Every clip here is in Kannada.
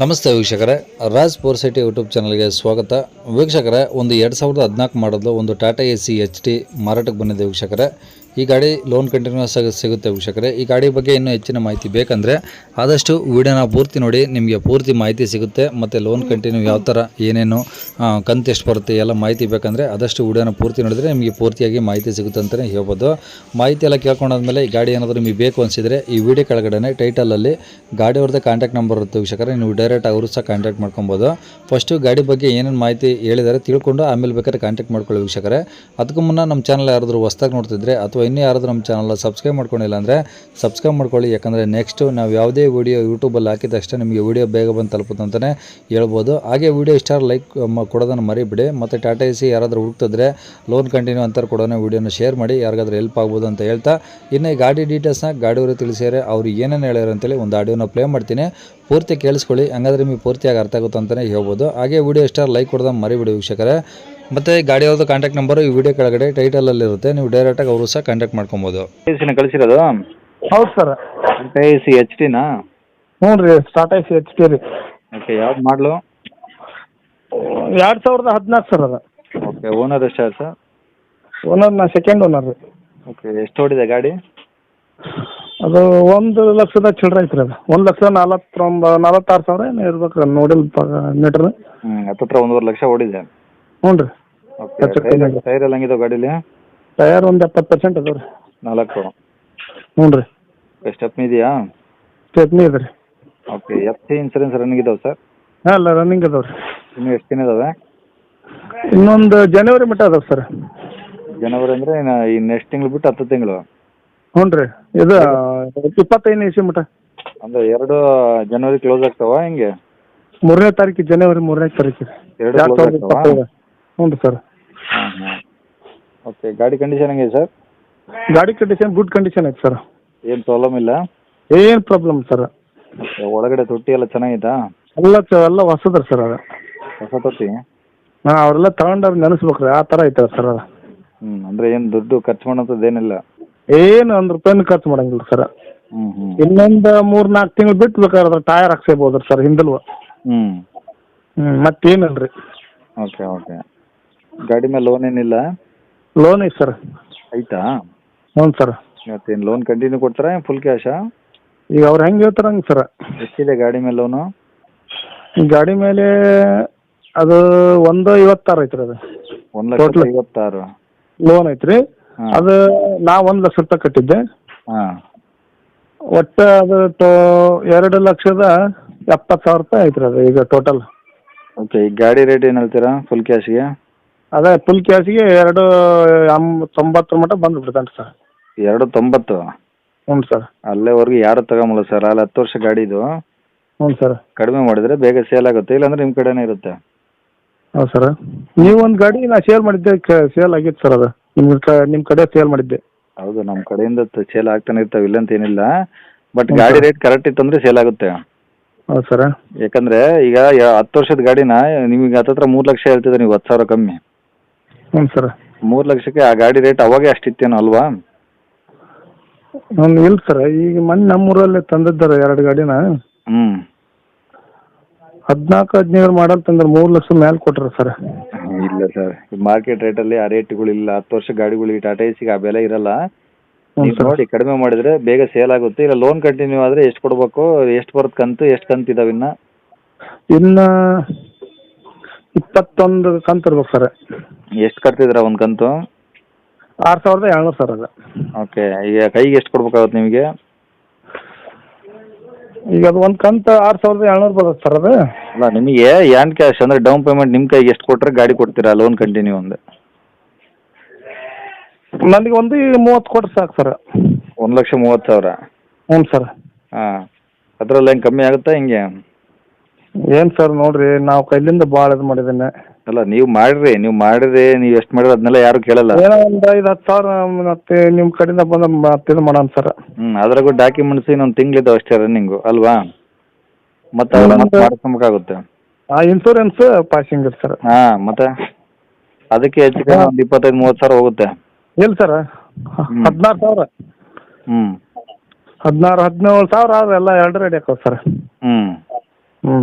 ನಮಸ್ತೆ ವೀಕ್ಷಕರೇ, ರಾಜ್ ಪವರ್ ಸಿಟಿ ಯೂಟ್ಯೂಬ್ ಚಾನಲ್ಗೆ ಸ್ವಾಗತ. ವೀಕ್ಷಕರೇ, ಒಂದು 2014 ಮಾಡಲು ಒಂದು ಟಾಟಾ AC HT ಮಾರಾಟಕ್ಕೆ ಬಂದಿದೆ ವೀಕ್ಷಕರೇ. ಈ ಗಾಡಿ ಲೋನ್ ಕಂಟಿನ್ಯೂಸ್ ಆಗಿ ಸಿಗುತ್ತೆ ವೀಕ್ಷಕರೇ. ಈ ಗಾಡಿ ಬಗ್ಗೆ ಇನ್ನೂ ಹೆಚ್ಚಿನ ಮಾಹಿತಿ ಬೇಕಂದರೆ ಆದಷ್ಟು ವಿಡಿಯೋನ ಪೂರ್ತಿ ನೋಡಿ, ನಿಮಗೆ ಪೂರ್ತಿ ಮಾಹಿತಿ ಸಿಗುತ್ತೆ. ಮತ್ತು ಲೋನ್ ಕಂಟಿನ್ಯೂ ಯಾವ ಥರ ಏನೇನು ಕಂತು ಎಷ್ಟು ಬರುತ್ತೆ ಎಲ್ಲ ಮಾಹಿತಿ ಬೇಕಂದರೆ ಆದಷ್ಟು ವಿಡಿಯೋನ ಪೂರ್ತಿ ನೋಡಿದರೆ ನಿಮಗೆ ಪೂರ್ತಿಯಾಗಿ ಮಾಹಿತಿ ಸಿಗುತ್ತೆ ಅಂತಲೇ ಹೇಳ್ಬೋದು. ಮಾಹಿತಿ ಎಲ್ಲ ಕೇಳ್ಕೊಂಡಾದ್ಮೇಲೆ ಈ ಗಾಡಿ ಏನಾದರೂ ನಿಮಗೆ ಬೇಕು ಅನಿಸಿದರೆ ಈ ವಿಡಿಯೋ ಕೆಳಗಡೆ ಟೈಟಲಲ್ಲಿ ಗಾಡಿಯವ್ರದ್ದು ಕಾಂಟ್ಯಾಕ್ಟ್ ನಂಬರ್ ಇರುತ್ತೆ ವೀಕ್ಷಕರೇ. ನೀವು ಡೈರೆಕ್ಟ್ ಅವರು ಸಹ ಕಾಂಟ್ಯಾಕ್ಟ್ ಮಾಡ್ಕೊಬೋದು. ಫಸ್ಟು ಗಾಡಿ ಬಗ್ಗೆ ಏನೇನು ಮಾಹಿತಿ ಹೇಳಿದರೆ ತಿಳ್ಕೊಂಡು ಆಮೇಲೆ ಬೇಕಾದ್ರೆ ಕಾಂಟ್ಯಾಕ್ಟ್ ಮಾಡ್ಕೊಳ್ಳಿ ವೀಕ್ಷಕರೇ. ಅದಕ್ಕೂ ಮುನ್ನ ನಮ್ಮ ಚಾನಲ್ ಯಾರಾದರೂ ಹೊಸ್ದಾಗಿ ನೋಡ್ತಿದ್ರೆ ಅಥವಾ ಇನ್ನೂ ಯಾರಾದರೂ ನಮ್ಮ ಚಾನಲ್ನ ಸಬ್ಸ್ಕ್ರೈಬ್ ಮಾಡ್ಕೊಂಡಿಲ್ಲ ಅಂದರೆ ಸಬ್ಸ್ಕ್ರೈಬ್ ಮಾಡ್ಕೊಳ್ಳಿ. ಯಾಕಂದರೆ ನೆಕ್ಸ್ಟು ನಾವು ಯಾವುದೇ ವೀಡಿಯೋ ಯೂಟ್ಯೂಬಲ್ಲಿ ಹಾಕಿದ ತಕ್ಷಣ ನಿಮಗೆ ವೀಡಿಯೋ ಬೇಗ ಬಂದು ತಲುಪುತ್ತೆ ಅಂತಲೇ ಹೇಳ್ಬೋದು. ಹಾಗೆ ವೀಡಿಯೋ ಇಷ್ಟ ಲೈಕ್ ಕೊಡೋದನ್ನು ಮರಿಬಿಡಿ. ಮತ್ತು ಟಾಟಾ AC ಯಾರಾದರೂ ಹುಡುಕ್ತಿದ್ರೆ ಲೋನ್ ಕಂಟಿನ್ಯೂ ಅಂತಾರೆ ಕೊಡೋಣ ವೀಡಿಯೋನ ಶೇರ್ ಮಾಡಿ, ಯಾರಿಗಾದ್ರೂ ಹೆಲ್ಪ್ ಆಗ್ಬೋದು ಅಂತ ಹೇಳ್ತಾ, ಇನ್ನು ಈ ಗಾಡಿ ಡೀಟೇಲ್ಸ್ನ ಗಾಡಿಯವರು ತಿಳಿಸಿದರೆ ಅವ್ರು ಏನೇನು ಹೇಳ್ಯಾರ ಅಂತೇಳಿ ಒಂದು ಆಡಿಯೋನ ಪ್ಲೇ ಮಾಡ್ತೀನಿ, ಪೂರ್ತಿ ಕೇಳಿಸ್ಕೊಳ್ಳಿ. ಹಂಗಾದ್ರೆ ನಿಮಗೆ ಪೂರ್ತಿಯಾಗಿ ಅರ್ಥ ಆಗುತ್ತೆ ಅಂತಲೇ ಹೇಳ್ಬೋದು. ಹಾಗೆ ವೀಡಿಯೋ ಇಷ್ಟ ಲೈಕ್ ಕೊಡೋದನ್ನು ಮರಿಬಿಡಿ ವೀಕ್ಷಕರೇ. ಮತ್ತು ಗಾಡಿಯವ್ರದ್ದು ಕಾಂಟ್ಯಾಕ್ಟ್ ನಂಬರು ಈ ವಿಡಿಯೋ ಕೆಳಗಡೆ ಟೈಟಲಲ್ಲಿರುತ್ತೆ, ನೀವು ಡೈರೆಕ್ಟಾಗಿ ಅವರು ಸಹ ಕಾಂಟ್ಯಾಕ್ಟ್ ಮಾಡ್ಕೊಬೋದು. AC ಕಳಿಸಿರೋದು? ಹೌದು ಸರ್. ಟಾಟಾ AC HTನಾ? ಹ್ಞೂ ರೀ, ಟಾಟಾ AC HT ರೀ. ಓಕೆ, ಯಾವ್ದು ಮಾಡಲು? 2014 ಸರ್ ಅದು. ಓಕೆ, ಓನರ್ ಎಷ್ಟು ಸರ್? ಓನರ್ ನಾ ಸೆಕೆಂಡ್ ಓನರ್ ರೀ. ಓಕೆ, ಎಷ್ಟು ಓಡಿದೆ ಗಾಡಿ? ಅದು 1,00,000 ಚಿಲ್ಲರೆ ಐತ್ರಿ. ಅದು 1,46,000 ಏನು ಇರ್ಬೇಕು ರೀ, ನೋಡಿಲ್ಪ ಮೀಟ್ರ್. ಹತ್ತತ್ರ 1.5 ಲಕ್ಷ ಓಡಿದೆ. ಹ್ಞೂ ರೀ. ಓಕೆ, ಟೈರ್ ಎಲ್ಲ ಹಂಗಿದಾವೆ ಗಾಡೀಲಿ? ಟಯರ್ ಒಂದು 70% ಅದಾವೆ ರೀ. 4? ಹ್ಞೂ ರೀ. ಸ್ಟೆಪ್ನಿ ಇದೆಯಾ? ಸ್ಟೆಪ್ನಿ ಇದೆ ರೀ. ಓಕೆ, FC ಇನ್ಸೂರೆನ್ಸ್ ರನ್ನಿಂಗ್ ಇದಾವೆ ಸರ್? ಹಾಂ, ಎಲ್ಲ ರನ್ನಿಂಗ್ ಅದಾವೆ ರೀ. ಇನ್ನು ಎಷ್ಟು ದಿನ ಇದಾವೆ? ಇನ್ನೊಂದು ಜನವರಿ ಮಟ್ಟ ಅದಾವೆ ಸರ್. ಜನವರಿ ಅಂದರೆ ಈ ನೆಕ್ಸ್ಟ್ ತಿಂಗಳು ಬಿಟ್ಟು 10 ತಿಂಗಳು? ಹ್ಞೂ ರೀ. ಇದು 25 ಇಸಿ ಮಟ್ಟ. ಅಂದರೆ 2 ಜನವರಿ ಕ್ಲೋಸ್ ಆಗ್ತಾವ ಹಿಂಗೆ? 3ನೇ ತಾರೀಕು, ಜನವರಿ 3ನೇ ತಾರೀಕು 2025. ಹ್ಞೂ ರೀ ಸರ್. ಹಾಂ ಹಾಂ. ಓಕೆ, ಗಾಡಿ ಕಂಡೀಷನ್ ಹೆಂಗಿದೆ ಸರ್? ಗಾಡಿ ಕಂಡೀಷನ್ ಗುಡ್ ಕಂಡೀಷನ್ ಐತೆ ಸರ್. ಏನು ಪ್ರಾಬ್ಲಮ್ ಇಲ್ಲ? ಏನು ಪ್ರಾಬ್ಲಮ್ ಸರ್. ಒಳಗಡೆ ತೊಟ್ಟಿ ಎಲ್ಲ ಚೆನ್ನಾಗಿತ್ತಾ? ಎಲ್ಲ ಹೊಸದ್ರಿ ಸರ್ ಅದು. ಹೊಸ ತೊಟ್ಟಿ? ಹಾಂ, ಅವರೆಲ್ಲ ತಗೊಂಡವ್ರು ನೆನೆಸ್ಬೇಕ್ರಿ, ಆ ಥರ ಐತೆ ಸರ್ ಅದು. ಅಂದರೆ ಏನು ದುಡ್ಡು ಖರ್ಚು ಮಾಡೋಂಥದ್ದು ಏನಿಲ್ಲ? ಏನು 1 ರೂಪಾಯಿನೂ ಖರ್ಚು ಮಾಡಂಗಿಲ್ಲ ಸರ್. ಇನ್ನೊಂದು 3-4 ತಿಂಗಳು ಬಿಟ್ಟು ಬೇಕಾದ್ರೆ ಟಯರ್ ಹಾಕ್ಸೇಬೋದು ಸರ್ ಹಿಂದಲ್ವ. ಮತ್ತೇನಿಲ್ಲ ರೀ. Okay okay. ಗಾಡಿ ಮೇಲೆ ಲೋನ್ ಏನಿಲ್ಲ? ಲೋನ್ ಐತೆ ಸರ್. ಆಯ್ತಾ? ಹ್ಞೂ ಸರ್. ಮತ್ತೇನು ಲೋನ್ ಕಂಟಿನ್ಯೂ ಕೊಡ್ತಾರಾ ಫುಲ್ ಕ್ಯಾಶಾ? ಈಗ ಅವ್ರು ಹೆಂಗೆ ಹೇಳ್ತಾರೆ ಹಂಗೆ ಸರ್. ಎಷ್ಟಿದೆ ಗಾಡಿ ಮೇಲೆ ಲೋನು? ಈ ಗಾಡಿ ಮೇಲೆ ಅದು 1,56 ಐತ್ರಿ. ಅದು 1,56,000 ಲೋನ್ ಐತ್ರಿ. ಅದು ನಾ 1 ಲಕ್ಷ ರೂಪಾಯಿ ಕಟ್ಟಿದ್ದೆ. ಹಾಂ. ಒಟ್ಟು ಅದು 2,70,000 ರೂಪಾಯಿ ಐತ್ರಿ ಅದು ಈಗ ಟೋಟಲ್. ಓಕೆ, ಈ ಗಾಡಿ ರೇಟ್ ಏನು ಹೇಳ್ತೀರಾ ಫುಲ್ ಕ್ಯಾಶ್ಗೆ? ಅದೇ ಫುಲ್ ಕ್ಯಾಶಿಗೆ 2,90 ಮಟ್ಟ ಬಂದುಬಿಡ್ತಾನೆ ಸರ್. 2,90? ಹ್ಞೂ ಸರ್. ಅಲ್ಲೇವರೆಗೂ ಯಾರು ತಗೊಂಬಲ್ಲ ಸರ್, ಅಲ್ಲಿ 10 ವರ್ಷ ಗಾಡಿ ಇದು. ಹ್ಞೂ ಸರ್. ಕಡಿಮೆ ಮಾಡಿದರೆ ಬೇಗ ಸೇಲ್ ಆಗುತ್ತೆ, ಇಲ್ಲಾಂದ್ರೆ ನಿಮ್ಮ ಕಡೆನೇ ಇರುತ್ತೆ. ಹೌದು ಸರ್. ನೀವು ಒಂದು ಗಾಡಿ ನಾ ಸೇಲ್ ಮಾಡಿದ್ದೆ, ಸೇಲ್ ಆಗಿತ್ತು ಸರ್ ಅದು. ನಿಮ್ಮ ಕಡೆ ಸೇಲ್ ಮಾಡಿದ್ದೆ. ಹೌದು, ನಮ್ಮ ಕಡೆಯಿಂದ ಸೇಲ್ ಆಗ್ತಾನೆ ಇರ್ತಾವೆ, ಇಲ್ಲ ಅಂತ ಏನಿಲ್ಲ. ಬಟ್ ಗಾಡಿ ರೇಟ್ ಕರೆಕ್ಟ್ ಇತ್ತಂದ್ರೆ ಸೇಲ್ ಆಗುತ್ತೆ. ಹೌದು ಸರ್. ಯಾಕಂದ್ರೆ ಈಗ 10 ವರ್ಷದ ಗಾಡಿನ ನಿಮಗೆ ಹತ್ತತ್ರ 3 ಲಕ್ಷ ಹೇಳ್ತಿದ್ರೆ ನೀವು 10,000 ಕಮ್ಮಿ. ಹ್ಞೂ ಸರ್. 3 ಲಕ್ಷಕ್ಕೆ ಆ ಗಾಡಿ ರೇಟ್ ಅವಾಗೇ ಅಷ್ಟಿತ್ತೇನೋ ಅಲ್ವಾ? ಇಲ್ಲ ಸರ್, ಈಗ ಮೊನ್ನೆ ನಮ್ಮೂರಲ್ಲಿ ತಂದಿದ್ದಾರೆ 2 ಗಾಡಿನ. 14-15 ಮಾಡಲ್ ತಂದ್ರೆ 3 ಲಕ್ಷ ಮೇಲೆ ಕೊಟ್ರು ಸರ್. ಇಲ್ಲ ಸರ್, ಮಾರ್ಕೆಟ್ ರೇಟಲ್ಲಿ ಆ ರೇಟ್ಗಳಿಲ್ಲ. 10 ವರ್ಷ ಗಾಡಿಗಳಿಗೆ ಟಾಟಾ ಏಸಿಗೆ ಆ ಬೆಲೆ ಇರಲ್ಲ. ನೀವು ನೋಡಿ ಕಡಿಮೆ ಮಾಡಿದ್ರೆ ಬೇಗ ಸೇಲ್ ಆಗುತ್ತೆ. ಇಲ್ಲ ಲೋನ್ ಕಂಟಿನ್ಯೂ ಆದರೆ ಎಷ್ಟು ಕೊಡಬೇಕು, ಎಷ್ಟು ಬರುತ್ತೆ ಕಂತು, ಎಷ್ಟು ಕಂತು ಇದಾವೆ ಇನ್ನು 21 ಕಂತು ಇರ್ಬೇಕು ಸರ್. ಎಷ್ಟು ಕಟ್ತಿದ್ದೀರಾ ಒಂದು ಕಂತು? 6,700 ಸರ್ ಅದು. ಓಕೆ, ಈಗ ಕೈಗೆ ಎಷ್ಟು ಕೊಡ್ಬೇಕಾಗುತ್ತೆ ನಿಮಗೆ? ಈಗ ಅದು ಒಂದು ಕಂತು 6,700 ಬರುತ್ತೆ ಸರ್ ಅದು. ಅಲ್ಲ, ನಿಮಗೆ ಹ್ಯಾಂಡ್ ಕ್ಯಾಶ್ ಅಂದರೆ ಡೌನ್ ಪೇಮೆಂಟ್ ನಿಮ್ಮ ಕೈಗೆ ಎಷ್ಟು ಕೊಟ್ಟರೆ ಗಾಡಿ ಕೊಡ್ತೀರಾ ಲೋನ್ ಕಂಟಿನ್ಯೂ ಒಂದು? ನನಗೆ 1,30,000 ಕೊಟ್ರೆ ಸಾಕು ಸರ್. 1,30,000? ಹ್ಞೂ ಸರ್. ಹಾಂ, ಅದರಲ್ಲಿ ಹೆಂಗೆ ಕಮ್ಮಿ ಆಗುತ್ತಾ ಹಿಂಗೆ? ಏನು ಸರ್ ನೋಡಿರಿ, ನಾವು ಕೈಲಿಂದ ಭಾಳ ಇದು ಮಾಡಿದ್ದೇನೆ. ಅಲ್ಲ, ನೀವು ಮಾಡಿರಿ ನೀವು ಎಷ್ಟು ಮಾಡಿದ್ರೆ ಅದನ್ನೆಲ್ಲ ಯಾರು ಕೇಳಲ್ಲ. ಏನೋ ಒಂದು 5-10 ಸಾವಿರ ಮತ್ತೆ ನಿಮ್ಮ ಕಡೆಯಿಂದ ಬಂದು ಮತ್ತೆ ಇದು ಮಾಡೋಣ ಸರ್. ಅದ್ರಾಗೂ ಡಾಕ್ಯುಮೆಂಟ್ಸ್ ಇನ್ನೊಂದು ತಿಂಗಳಿದ್ದಾವೆ ಅಷ್ಟೇ ರನ್ನಿಂಗು ಅಲ್ವಾ? ಮತ್ತೆ ಮಾಡ್ಕೊಬೇಕಾಗುತ್ತೆ. ಇನ್ಸೂರೆನ್ಸ್ ಪಾಸಿಂಗ್ ಇದೆ ಸರ್. ಹಾಂ, ಮತ್ತೆ ಅದಕ್ಕೆ ಹೆಚ್ಚಿಗೆ ಒಂದು 25-30 ಸಾವಿರ ಹೋಗುತ್ತೆ. ಇಲ್ಲ ಸರ್, 16,000. 16-17 ಸಾವಿರ ಆದ್ರೆ ಎಲ್ಲ 2 ರೆಡಿ ಹಾಕೋ ಸರ್. ಹ್ಞೂ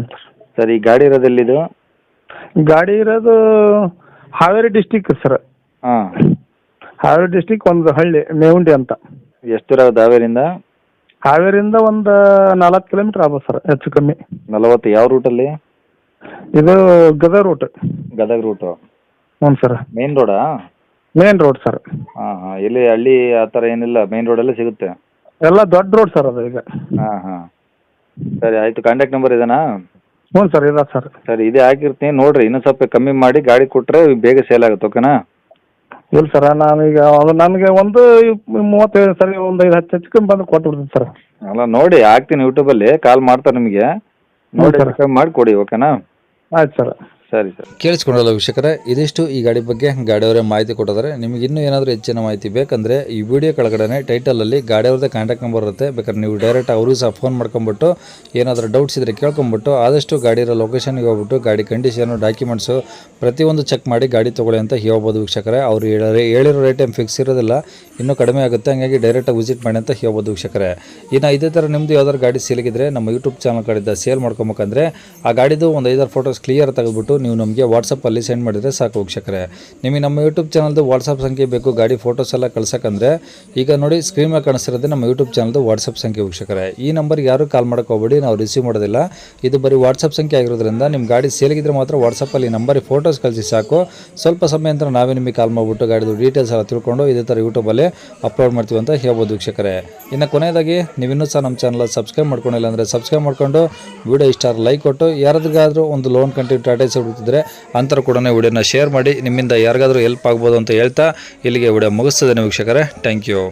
ಸರ್ ಈ ಗಾಡಿ ಇರೋದೆಲ್ಲಿದು? ಗಾಡಿ ಇರೋದು ಹಾವೇರಿ ಡಿಸ್ಟಿಕ್ ಸರ್. ಹಾಂ. ಹಾವೇರಿ ಡಿಸ್ಟಿಕ್ ಒಂದು ಹಳ್ಳಿ ಮೇವುಂಡಿ ಅಂತ. ಎಷ್ಟು ದೂರ ಆಗುತ್ತೆ ಹಾವೇರಿಂದ? ಹಾವೇರಿಯಿಂದ ಒಂದು 40 ಕಿಲೋಮೀಟ್ರ್ ಆಗ್ಬೋದು ಸರ್, ಹೆಚ್ಚು ಕಮ್ಮಿ. 40. ಯಾವ ರೂಟಲ್ಲಿ? ಇದು ಗದಗ ರೂಟ್. ಗದಗ ರೂಟು. ಹ್ಞೂ ಸರ್. ಮೇನ್ ರೋಡಾ? Main road sir. ಹಾಂ ಹಾಂ. ಎಲ್ಲಿ ಹಳ್ಳಿ ಆ ಥರ ಏನಿಲ್ಲ, ಮೇನ್ ರೋಡಲ್ಲೇ ಸಿಗುತ್ತೆ? ಎಲ್ಲ ದೊಡ್ಡ ರೋಡ್ ಸರ್ ಅದು ಈಗ. ಹಾಂ ಹಾಂ. ಸರಿ ಆಯಿತು. ಕಾಂಟ್ಯಾಕ್ಟ್ ನಂಬರ್ ಇದೇನಾ? ಹ್ಞೂ ಸರ್, ಇದೆ ಸರ್. ಸರಿ ಇದೇ ಹಾಕಿರ್ತೀನಿ ನೋಡಿರಿ, ಇನ್ನೂ ಸ್ವಲ್ಪ ಕಮ್ಮಿ ಮಾಡಿ ಗಾಡಿ ಕೊಟ್ಟರೆ ಬೇಗ ಸೇಲ್ ಆಗುತ್ತೆ. ಓಕೆನಾ? ಇಲ್ಲ ಸರ್, ನಾನೀಗ ಅದು ನನಗೆ ಒಂದು 35 ಸರಿ, ಒಂದು 5 ಹೆಚ್ಚು ಕಮ್ಮಿ ಬಂದು ಕೊಟ್ಬಿಡ್ತೀನಿ ಸರ್. ಅಲ್ಲ ನೋಡಿ ಹಾಕ್ತೀನಿ, ಯೂಟ್ಯೂಬಲ್ಲಿ ಕಾಲ್ ಮಾಡ್ತಾರೆ ನಿಮಗೆ, ನೋಡಿ ಸರ್. ಕಮ್ಮಿ ಮಾಡಿ ಕೊಡಿ. ಓಕೆನಾ? ಆಯ್ತು ಸರ್. ಸರಿ ಸರ್. ಕೇಳಿಸ್ಕೊಂಡಲ್ಲ ವೀಕ್ಷಕರೇ, ಇದಿಷ್ಟು ಈ ಗಾಡಿ ಬಗ್ಗೆ ಗಾಡಿಯವರೇ ಮಾಹಿತಿ ಕೊಟ್ಟಿದ್ದಾರೆ. ನಿಮಗೆ ಇನ್ನೂ ಏನಾದರೂ ಹೆಚ್ಚಿನ ಮಾಹಿತಿ ಬೇಕಂದರೆ ಈ ವಿಡಿಯೋ ಕೆಳಗಡೆ ಟೈಟಲಲ್ಲಿ ಗಾಡಿಯವ್ರದ್ದೇ ಕಾಂಟ್ಯಾಕ್ಟ್ ನಂಬರ್ ಇರುತ್ತೆ. ಬೇಕಾದ್ರೆ ನೀವು ಡೈರೆಕ್ಟ್ ಅವ್ರಿಗೂ ಸಹ ಫೋನ್ ಮಾಡ್ಕೊಂಬಿಟ್ಟು ಏನಾದರೂ ಡೌಟ್ಸ್ ಇದ್ದರೆ ಕೇಳ್ಕೊಂಬಿಟ್ಟು ಆದಷ್ಟು ಗಾಡಿ ಇರೋ ಲೊಕೇಶನ್ಗೆ ಹೋಗ್ಬಿಟ್ಟು ಗಾಡಿ ಕಂಡೀಷನು, ಡಾಕ್ಯುಮೆಂಟ್ಸು ಪ್ರತಿಯೊಂದು ಚೆಕ್ ಮಾಡಿ ಗಾಡಿ ತೊಗೊಳ್ಳಿ ಅಂತ ಹೇಳ್ಬೋದು ವೀಕ್ಷಕರೇ. ಅವ್ರು ಹೇಳಿರೋ ರೇಟ್ ಏನು ಫಿಕ್ಸ್ ಇರೋದಿಲ್ಲ, ಇನ್ನೂ ಕಡಿಮೆ ಆಗುತ್ತೆ. ಹಂಗಾಗಿ ಡೈರೆಕ್ಟಾಗಿ ವಿಸಿಟ್ ಮಾಡಿ ಅಂತ ಹೇಳ್ಬೋದು ವೀಕ್ಷಕರೇ. ಇನ್ನು ಇದೇ ಥರ ನಿಮ್ಮದು ಯಾವ್ದಾದ್ರು ಗಾಡಿ ಸೇಲಿಗಿದ್ರೆ ನಮ್ಮ ಯೂಟ್ಯೂಬ್ ಚಾನಲ್ ಕಡೆಯಿಂದ ಸೇಲ್ ಮಾಡ್ಕೊಬೇಕಂದ್ರೆ ಆ ಗಾಡಿದು ಒಂದು 5-6 ಫೋಟೋಸ್ ಕ್ಲಿಯರ್ ತೆಗೆದುಬಿಟ್ಟು ನೀವು ನಮಗೆ ವಾಟ್ಸಪ್ಪಲ್ಲಿ ಸೆಂಡ್ ಮಾಡಿದರೆ ಸಾಕು ವೀಕ್ಷಕರೇ. ನಿಮಗೆ ನಮ್ಮ ಯೂಟ್ಯೂಬ್ ಚಾನಲ್ದು ವಾಟ್ಸಪ್ ಸಂಖ್ಯೆ ಬೇಕು ಗಾಡಿ ಫೋಟೋಸ್ ಎಲ್ಲ ಕಳ್ಸೋಕ್ಕಂದ್ರೆ ಈಗ ನೋಡಿ ಸ್ಕ್ರೀನ್ ಮೇಲೆ ಕಾಣಿಸ್ತಿರೋದೇ ನಮ್ಮ ಯೂಟ್ಯೂಬ್ ಚಾನಲ್ದು ವಾಟ್ಸಪ್ ಸಂಖ್ಯೆ ವೀಕ್ಷಕರೇ. ಈ ನಂಬರ್ಗೆ ಯಾರು ಕಾಲ್ ಮಾಡೋಕೆ ಹೋಗ್ಬೇಡಿ, ನಾವು ರಿಸೀವ್ ಮಾಡೋದಿಲ್ಲ. ಇದು ಬರೀ ವಾಟ್ಸಪ್ ಸಂಖ್ಯೆ ಆಗಿರೋದ್ರಿಂದ ನಿಮ್ಮ ಗಾಡಿ ಸೇಲಿಗಿದ್ರೆ ಮಾತ್ರ ವಾಟ್ಸಪ್ಪಲ್ಲಿ ನಂಬರಿಗೆ ಫೋಟೋಸ್ ಕಳಿಸಿ ಸಾಕು. ಸ್ವಲ್ಪ ಸಮಯ ನಂತರ ನಾವೇ ನಿಮಗೆ ಕಾಲ್ ಮಾಡಿಬಿಟ್ಟು ಗಾಡಿದು ಡೀಟೇಲ್ಸ್ ಎಲ್ಲ ತಿಳ್ಕೊಂಡು ಇದೇ ಥರ ಯೂಟ್ಯೂಬಲ್ಲಿ ಅಪ್ಲೋಡ್ ಮಾಡ್ತೀವಿ ಅಂತ ಹೇಳ್ಬೋದು ವೀಕ್ಷಕರೇ. ಇನ್ನು ಕೊನೆಯದಾಗಿ ನೀವಿನ್ನೂ ಸಹ ನಮ್ಮ ಚಾನಲ್ ಸಬ್ಸ್ಕ್ರೈಬ್ ಮಾಡ್ಕೊಂಡಿಲ್ಲ ಅಂದರೆ ಸಬ್ಸ್ಕ್ರೈಬ್ ಮಾಡ್ಕೊಂಡು ವಿಡಿಯೋ ಇಷ್ಟ ಲೈಕ್ ಕೊಟ್ಟು ಯಾರಿಗಾದ್ರೂ ಒಂದು ಲೋನ್ ಕಂಟಿನ್ಯೂ ಟಾಟಾ ಎಸಿ ಹುಡುಕ್ತಿದ್ರೆ ಅಂತರ ಕೂಡ ವಿಡಿಯೋನ ಶೇರ್ ಮಾಡಿ. ನಿಮ್ಮಿಂದ ಯಾರಿಗಾದ್ರೂ ಹೆಲ್ಪ್ ಆಗ್ಬೋದು ಅಂತ ಹೇಳ್ತಾ ಇಲ್ಲಿಗೆ ವಿಡಿಯೋ ಮುಗಿಸ್ತದೆ ವೀಕ್ಷಕರೇ. Thank you.